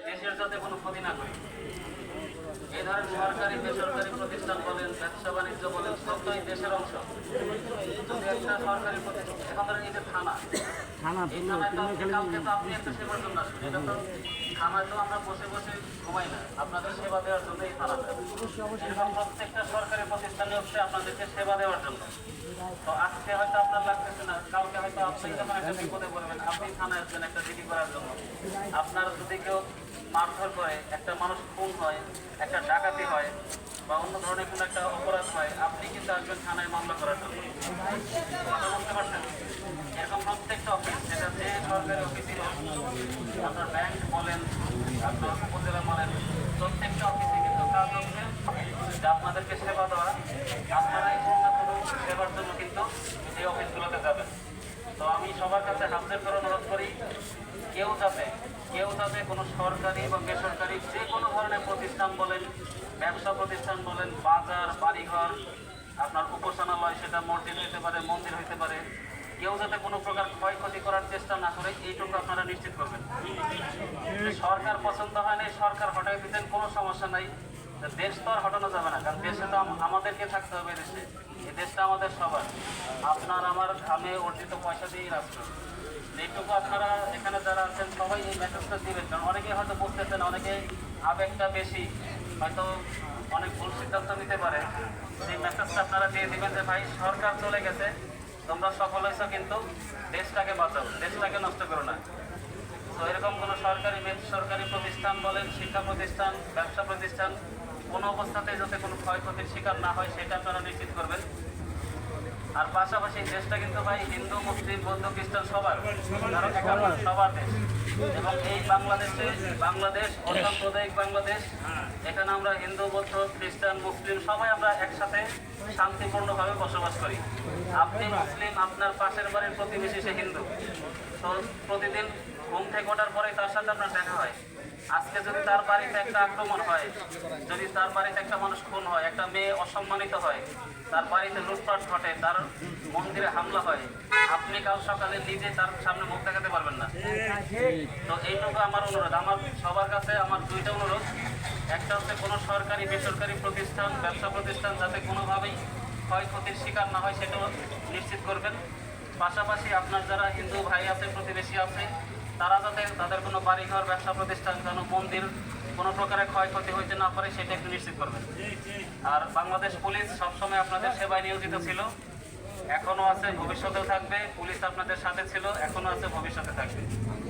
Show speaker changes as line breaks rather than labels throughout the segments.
দেশের যাতে কোনো ক্ষতি না করি। এই ধরনের সরকারি বেসরকারি প্রতিষ্ঠান বলেন, ব্যবসা বাণিজ্য বলেন, সবটাই দেশের অংশ। যদি একটা সরকারি প্রতিষ্ঠান, এখন ধরেন এই যে থানা, এই থানায় তো কালকে তো আপনি একটা সেবার জন্য আসবেন। এটা তো থানায় তো আমরা বসে বসে ঘুমাই না, আপনাদের সেবা দেওয়ার জন্য এই থানাটা। এরকম প্রত্যেকটা সরকারি প্রতিষ্ঠানে হচ্ছে আপনাদেরকে সেবা দেওয়ার জন্য। তো আজকে হয়তো আপনার লাগতেছে না, কালকে হয়তো আপনি যখন একটা বিপদে পড়বেন, আপনি থানায় আসবেন একটা জিডি করার জন্য। আপনার যদি কেউ মারধর করে, একটা মানুষ খুন হয়, একটা ডাকাতি হয় বা অন্য ধরনের কোনো একটা অপরাধ হয়, আপনি কিন্তু আসবেন থানায় মামলা করার জন্য। কথা বুঝতে পারছেন? এরকম প্রত্যেকটা অফিস, যেটা যে সরকারি অফিসই হোক, আপনার ব্যাংক বলেন, আপনার উপজেলা বলেন, প্রত্যেকটা অফিসে কিন্তু কাজ হচ্ছে যে আপনাদেরকে সেবা দেওয়া। আপনারাই কোনো না কোনো সেবার জন্য কিন্তু এই অফিসগুলোতে যাবেন। তো আমি সবার কাছে হাতের করে অনুরোধ করি, কেউ যাতে কোনো সরকারি এবং বেসরকারি যে কোনো ধরনের প্রতিষ্ঠান বলেন, ব্যবসা প্রতিষ্ঠান বলেন, বাজার, বাড়িঘর, আপনার উপাসনালয়, সেটা মসজিদ হইতে পারে, মন্দির হইতে পারে, কেউ যাতে কোনো প্রকার ক্ষয়ক্ষতি করার চেষ্টা না করে, এইটুকু আপনারা নিশ্চিত করবেন। সরকার পছন্দ হয় না, সরকার হটাই দিতেন, কোনো সমস্যা নাই। দেশ তো আর হটানো যাবে না, কারণ দেশে তো আমাদেরকে থাকতে হবে। দেশে, এই দেশটা আমাদের সবার, আপনার আমার ঘামে অর্জিত পয়সা দিয়েই রাষ্ট্র। এইটুকু আপনারা এখানে যারা আছেন সবাই এই মেসেজটা দিবেন, কারণ অনেকে হয়তো বুঝতেছেন, অনেকে আবেগটা বেশি, হয়তো অনেক ভুল সিদ্ধান্ত নিতে পারে। সেই মেসেজটা আপনারা দিয়ে দিবেন যে ভাই, সরকার চলে গেছে, তোমরা সফল হয়েছো, কিন্তু দেশটাকে বাঁচাও, দেশটাকে নষ্ট করো না। তো এরকম কোনো সরকারি বেসরকারি প্রতিষ্ঠান বলেন, শিক্ষা প্রতিষ্ঠান, ব্যবসা প্রতিষ্ঠান, কোনো অবস্থাতে যাতে কোনো ক্ষয়ক্ষতির শিকার না হয়, সেটা আপনারা নিশ্চিত করবেন। আর পাশাপাশি দেশটা কিন্তু ভাই হিন্দু, মুসলিম, বৌদ্ধ, খ্রিস্টান সবার, কারণ সবার দেশ। এবং এই বাংলাদেশ অসাম্প্রদায়িক বাংলাদেশ। এখানে আমরা হিন্দু, বৌদ্ধ, খ্রিস্টান, মুসলিম সবাই আমরা একসাথে শান্তিপূর্ণভাবে বসবাস করি। আপনি মুসলিম, আপনার পাশের বাড়ির প্রতিবেশী সে হিন্দু, তো প্রতিদিন ঘুম থেকে ওঠার পরে তার সাথে আপনার দেখা হয়। আজকে যদি তার বাড়িতে একটা আক্রমণ হয়, যদি তার বাড়িতে একটা মানুষ খুন হয়, একটা মেয়ে অসম্মানিত হয়, তার বাড়িতে লুটপাট ঘটে, তার মন্দিরে হামলা হয়, আপনি কাল সকালে নিজে তার সামনে মুখ দেখাতে পারবেন না। তো এইটুকু আমার অনুরোধ, আমার সবার কাছে আমার দুইটা অনুরোধ। একটা হচ্ছে কোনো সরকারি বেসরকারি প্রতিষ্ঠান, ব্যবসা প্রতিষ্ঠান যাতে কোনোভাবেই ক্ষয়ক্ষতির শিকার না হয়, সেটাও নিশ্চিত করবেন। পাশাপাশি আপনার যারা হিন্দু ভাই আছে, প্রতিবেশী আছে, তারা যাতে তাদের কোনো বাড়িঘর, ব্যবসা প্রতিষ্ঠান, কোনো মন্দির কোনো প্রকারের ক্ষয়ক্ষতি হইতে না পারে, সেটা একটু নিশ্চিত করবেন। আর বাংলাদেশ পুলিশ সবসময় আপনাদের সেবায় নিয়োজিত ছিল, এখনও আছে, ভবিষ্যতেও থাকবে। পুলিশ আপনাদের সাথে ছিল, এখনও আছে, ভবিষ্যতে থাকবে।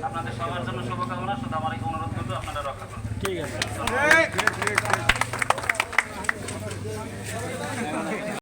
আপনাদের সবার জন্য শুভকামনা। শুধু আমার এই অনুরোধ করবো, আপনারা রক্ষা করবেন। ঠিক আছে।